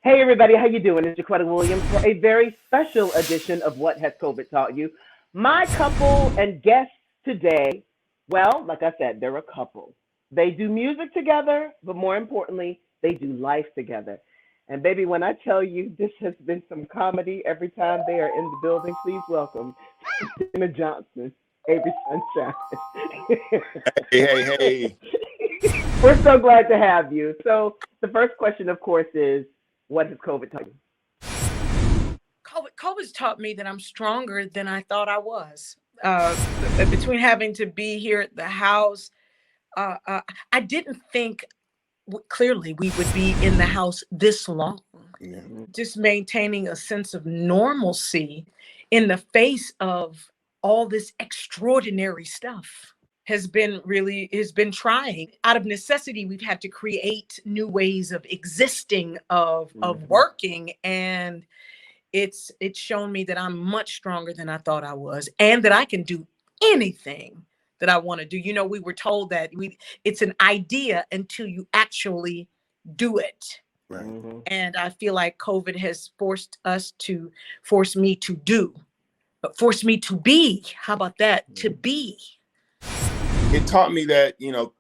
Hey everybody, how you doing? It's Jaquetta Williams for a very special edition of What Has COVID Taught You? My couple and guests today, well, like I said, they're a couple. They do music together, but more importantly, they do life together. And baby, when I tell you this has been some comedy every time they are in the building, please welcome Dana Johnson, Avery Sunshine. Hey, hey, hey. We're so glad to have you. So the first question, of course, is what has COVID taught you? COVID's taught me that I'm stronger than I thought I was. Between having to be here at the house, uh, uh, I didn't think clearly we would be in the house this long. Yeah. Just maintaining a sense of normalcy in the face of all this extraordinary stuff has been trying. Out of necessity, we've had to create new ways of existing, of working, and it's shown me that I'm much stronger than I thought I was, and that I can do anything that I want to do. You know, we were told that it's an idea until you actually do it. Right. And I feel like COVID has forced me to do, but forced me to be. How about that? To be. It taught me that,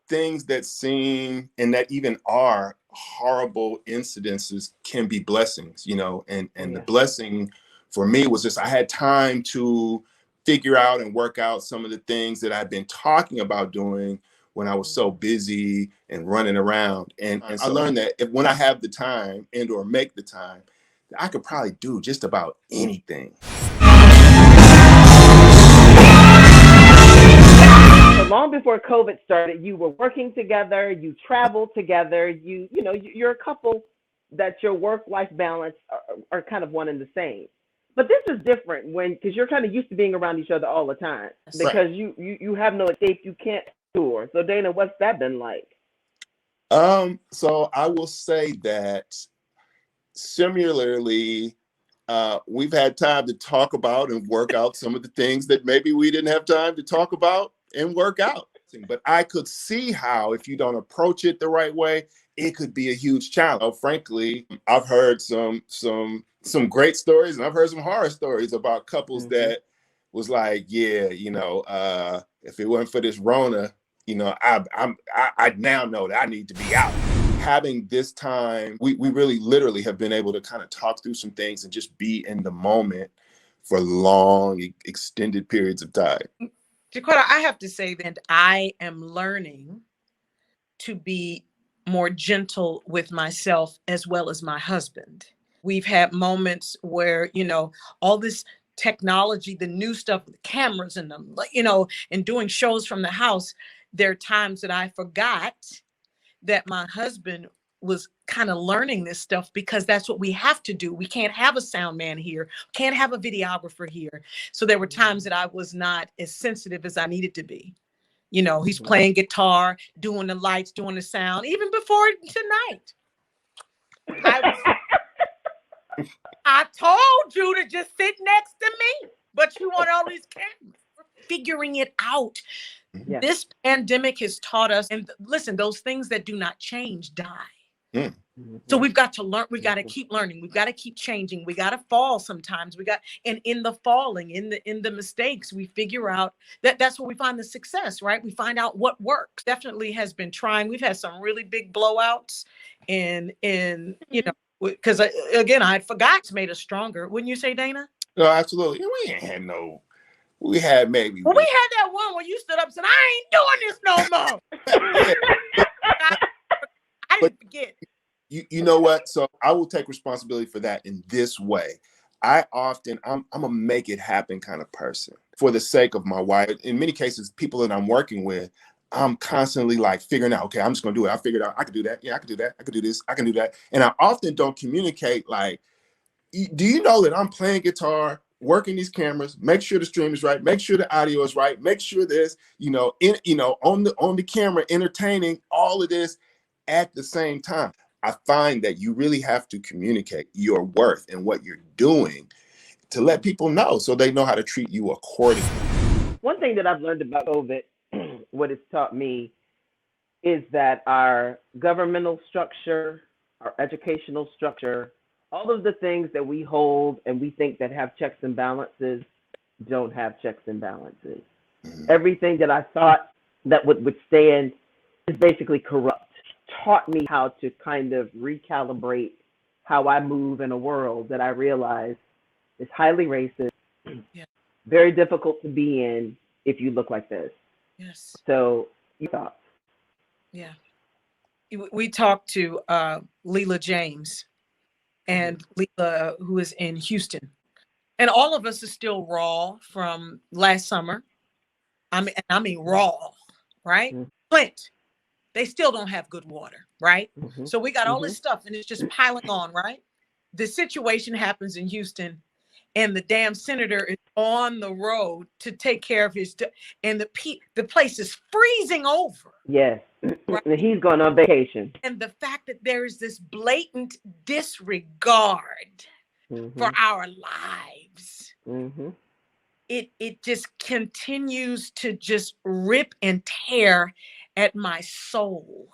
things that seem and that even are horrible incidences can be blessings, and the blessing for me was just I had time to figure out and work out some of the things that I've been talking about doing when I was so busy and running around. And I learned that when I have the time and or make the time, I could probably do just about anything. So long before COVID started, you were working together, you traveled together, you're a couple that your work-life balance are kind of one and the same. But this is different because you're kind of used to being around each other all the time because you have no escape, you can't tour. So Dana, what's that been like? So I will say that similarly, we've had time to talk about and work out some of the things that maybe we didn't have time to talk about and work out. But I could see how if you don't approach it the right way, it could be a huge challenge. Frankly, I've heard some great stories and I've heard some horror stories about couples that was like, yeah, if it wasn't for this Rona, I now know that I need to be out. Having this time, we really literally have been able to kind of talk through some things and just be in the moment for long, extended periods of time. Jaquetta, I have to say that I am learning to be more gentle with myself as well as my husband. We've had moments where, all this technology, the new stuff, the cameras and and doing shows from the house, there are times that I forgot that my husband was kind of learning this stuff because that's what we have to do. We can't have a sound man here, can't have a videographer here. So there were times that I was not as sensitive as I needed to be. He's playing guitar, doing the lights, doing the sound, even before tonight. I told you to just sit next to me, but you want all these cameras. Figuring it out. Yeah. This pandemic has taught us, and listen, those things that do not change die. So we've got to learn, we've got to keep learning, we've got to keep changing, we got to fall sometimes, and in the falling, in the mistakes, we figure out that's where we find the success, right? We find out what works. Definitely has been trying. We've had some really big blowouts and because again, I forgot it's made us stronger. Wouldn't you say, Dana? No, absolutely. We ain't had no. We had maybe. Well, we had that one where you stood up and said, "I ain't doing this no more." I didn't forget. You know what? So I will take responsibility for that in this way. I'm a make it happen kind of person for the sake of my wife. In many cases, people that I'm working with, I'm constantly like figuring out, okay, I'm just going to do it. I figured out I could do that. Yeah, I could do that. I could do this. I can do that. And I often don't communicate like, do you know that I'm playing guitar, working these cameras, make sure the stream is right, make sure the audio is right, make sure this, on the camera, entertaining all of this at the same time. I find that you really have to communicate your worth and what you're doing to let people know so they know how to treat you accordingly. One thing that I've learned about COVID, what it's taught me, is that our governmental structure, our educational structure, All of the things that we hold and we think that have checks and balances don't have checks and balances. Mhm. Everything that I thought that would withstand is basically corrupt. Taught me how to kind of recalibrate how I move in a world that I realize is highly racist, Yeah. very difficult to be in if you look like this. Yes. So, your thoughts? Yeah. We talked to Leela James and Leela, who is in Houston. And all of us are still raw from last summer. I mean raw, right? Mm-hmm. Flint, they still don't have good water, right? Mm-hmm. So we got all Mm-hmm. this stuff and it's just piling on, right? The situation happens in Houston and the damn senator is on the road to take care of and the place is freezing over, Yes. right? And he's going on vacation. And the fact that there is this blatant disregard for Mm-hmm. our lives, Mm-hmm. it just continues to just rip and tear at my soul,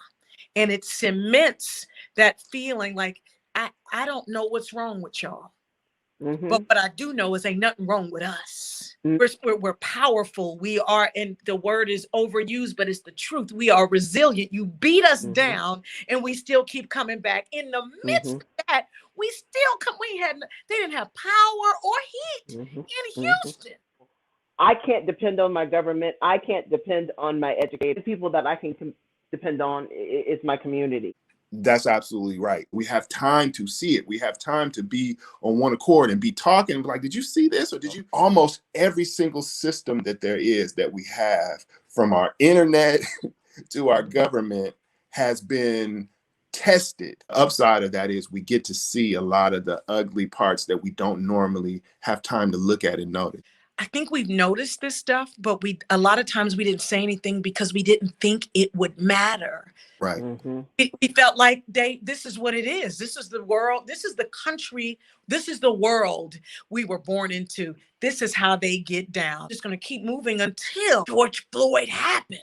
and it cements that feeling like I don't know what's wrong with y'all, but Mm-hmm. what I do know is ain't nothing wrong with us. Mm-hmm. We're powerful. We are, and the word is overused, but it's the truth. We are resilient. You beat us Mm-hmm. down, and we still keep coming back. In the midst Mm-hmm. of that, we still come. They didn't have power or heat Mm-hmm. in Mm-hmm. Houston. I can't depend on my government. I can't depend on my educated. The people that I can depend on is my community. That's absolutely right. We have time to see it. We have time to be on one accord and be talking like, did you see this? Or did you? Almost every single system that there is that we have, from our internet to our government, has been tested. Upside of that is we get to see a lot of the ugly parts that we don't normally have time to look at and notice. I think we've noticed this stuff, but a lot of times we didn't say anything because we didn't think it would matter. Right. Mm-hmm. We felt like this is what it is. This is the world. This is the country. This is the world we were born into. This is how they get down. Just going to keep moving until George Floyd happened.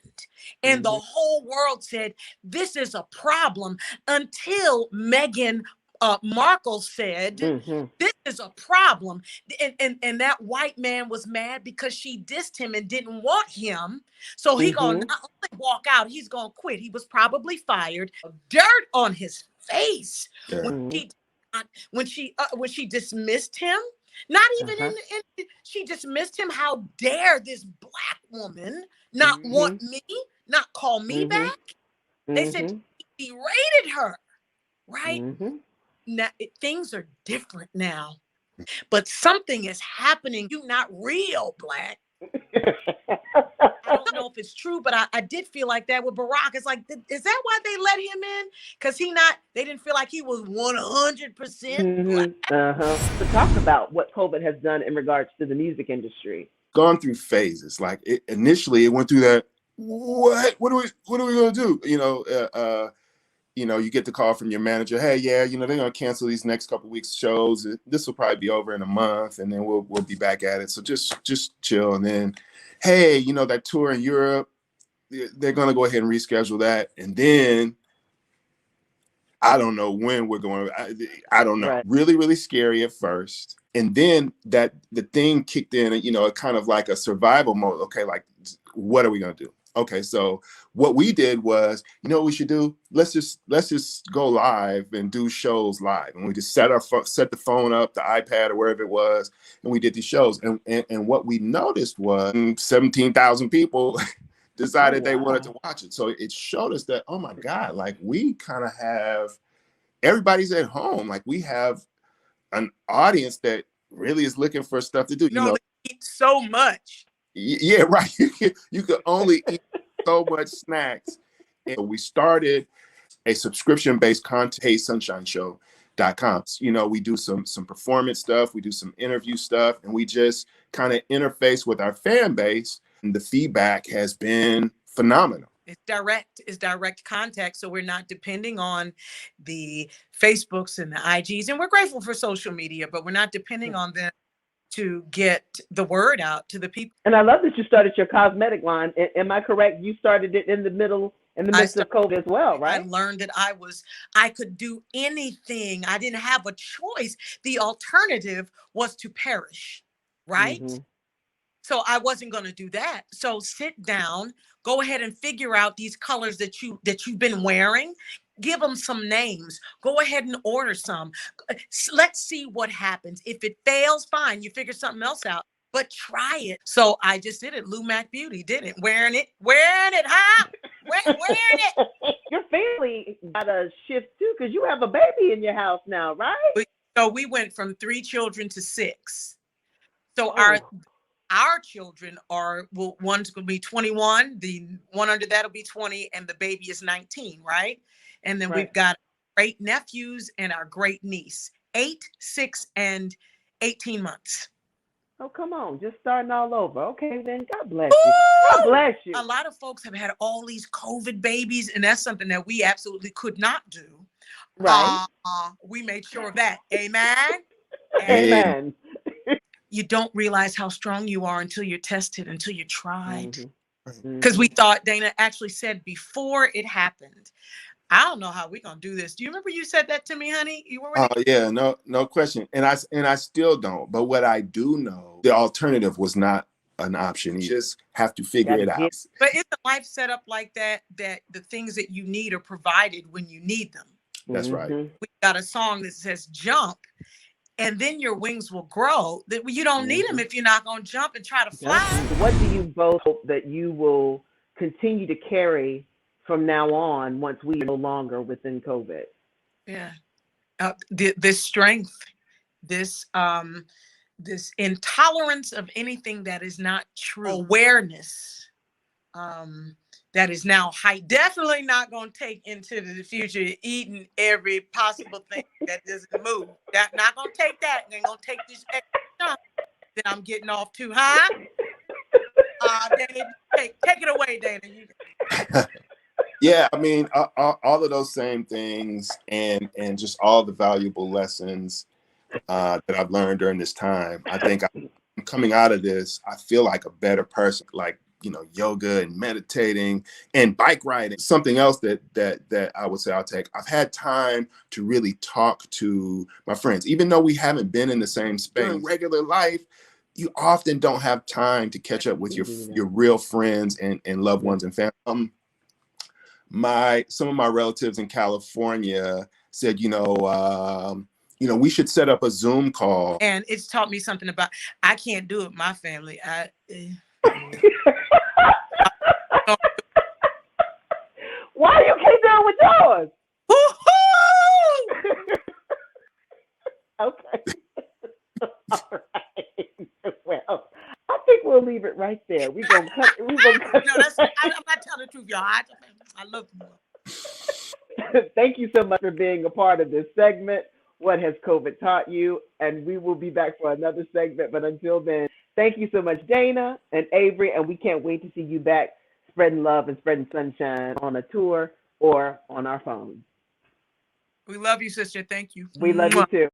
And the Mm-hmm. whole world said, this is a problem, until Meghan Markle said, Mm-hmm. this is a problem. And that white man was mad because she dissed him and didn't want him. So he gonna Mm-hmm. not only walk out, he's gonna quit. He was probably fired. Dirt on his face Yeah. when Mm-hmm. she dismissed him. Not even Uh-huh. she dismissed him. How dare this black woman not want Mm-hmm. me, not call me Mm-hmm. back? They said Mm-hmm. he berated her, right? Mm-hmm. Now things are different now, but something is happening. You not real black. I don't know if it's true, but I did feel like that with Barack. It's like, is that why they let him in? Because they didn't feel like he was 100% black. Mm-hmm. Uh-huh. To talk about what COVID has done in regards to the music industry. Gone through phases. Like initially, it went through that. What are we gonna do? You get the call from your manager. Hey, yeah, they're gonna cancel these next couple weeks shows. This will probably be over in a month, and then we'll be back at it. So just chill. And then, hey, that tour in Europe, they're gonna go ahead and reschedule that. And then I don't know when we're going. I don't know. Right. Really, really scary at first. And then that the thing kicked in, kind of like a survival mode. Okay, like, what are we going to do? Okay, so what we did was, what we should do? Let's just go live and do shows live. And we just set the phone up, the iPad or wherever it was, and we did these shows. And what we noticed was 17,000 people decided they wanted to watch it. So it showed us that, oh my God, like we kind of have, everybody's at home. Like we have an audience that really is looking for stuff to do. They eat so much. Yeah, right. You could only eat so much snacks. And we started a subscription-based content, HeySunshineShow.com. We do some performance stuff, we do some interview stuff, and we just kind of interface with our fan base. And the feedback has been phenomenal. It's direct contact. So we're not depending on the Facebooks and the IGs. And we're grateful for social media, but we're not depending on them to get the word out to the people. And I love that you started your cosmetic line. Am I correct? You started it in the middle in the I midst of started, COVID as well, I right? learned that I could do anything. I didn't have a choice. The alternative was to perish, right? Mm-hmm. So I wasn't going to do that. So sit down, go ahead and figure out these colors that you've been wearing. Give them some names. Go ahead and order some. Let's see what happens. If it fails, fine. You figure something else out. But try it. So I just did it. Lou Mack Beauty did it. Wearing it, huh? Wearing it. Your family got a shift too, because you have a baby in your house now, right? So we went from 3 children to 6. So Oh, our children are, well, one's going to be 21, the one under that will be 20, and the baby is 19, right? And then right. we've got great nephews and our great niece, 8, 6, and 18 months. Oh, come on, just starting all over. Okay, then God bless you. God Woo! bless A you. lot of folks have had all these COVID babies, and that's something that we absolutely could not do. Right. We made sure of that. Amen. And Amen. Amen. you don't realize how strong you are until you're tested, until you're tried. Mm-hmm. Because we Mm-hmm. thought, Dana actually said before it happened, I don't know how we're going to do this. Do you remember you said that to me, honey? You were Oh ready? yeah, no question. And I still don't. But what I do know, the alternative was not an option. You just have to figure Gotta it out. get. But it's a life set up like that, that the things that you need are provided when you need them. That's right. Mm-hmm. We got a song that says jump, and then your wings will grow. That you don't need them Mm-hmm. if you're not going to jump and try to Yep. fly. What do you both hope that you will continue to carry from now on once we are no longer within COVID? Yeah. This strength, this this intolerance of anything that is not true, awareness that is now high. Definitely not going to take into the future eating every possible thing that doesn't move. Not going to take that. Ain't going to take this extra chunk that I'm getting off to, huh? Dana, take it away, Dana. Yeah, I mean, all of those same things, and just all the valuable lessons that I've learned during this time. I think I'm coming out of this. I feel like a better person. Like, yoga and meditating and bike riding. Something else that I would say I'll take. I've had time to really talk to my friends, even though we haven't been in the same space. During regular life, you often don't have time to catch up with your real friends and loved ones and family. Some of my relatives in California said, we should set up a Zoom call. And it's taught me something about, I can't do it with my family. Why you keep doing with yours? Okay. All right. Well, I think we'll leave it right there. We're gonna cut. No, I'm not telling the truth, y'all. I love you. Thank you so much for being a part of this segment. What has COVID taught you? And we will be back for another segment. But until then, thank you so much, Dana and Avery. And we can't wait to see you back spreading love and spreading sunshine on a tour or on our phone. We love you, sister. Thank you. We love you too.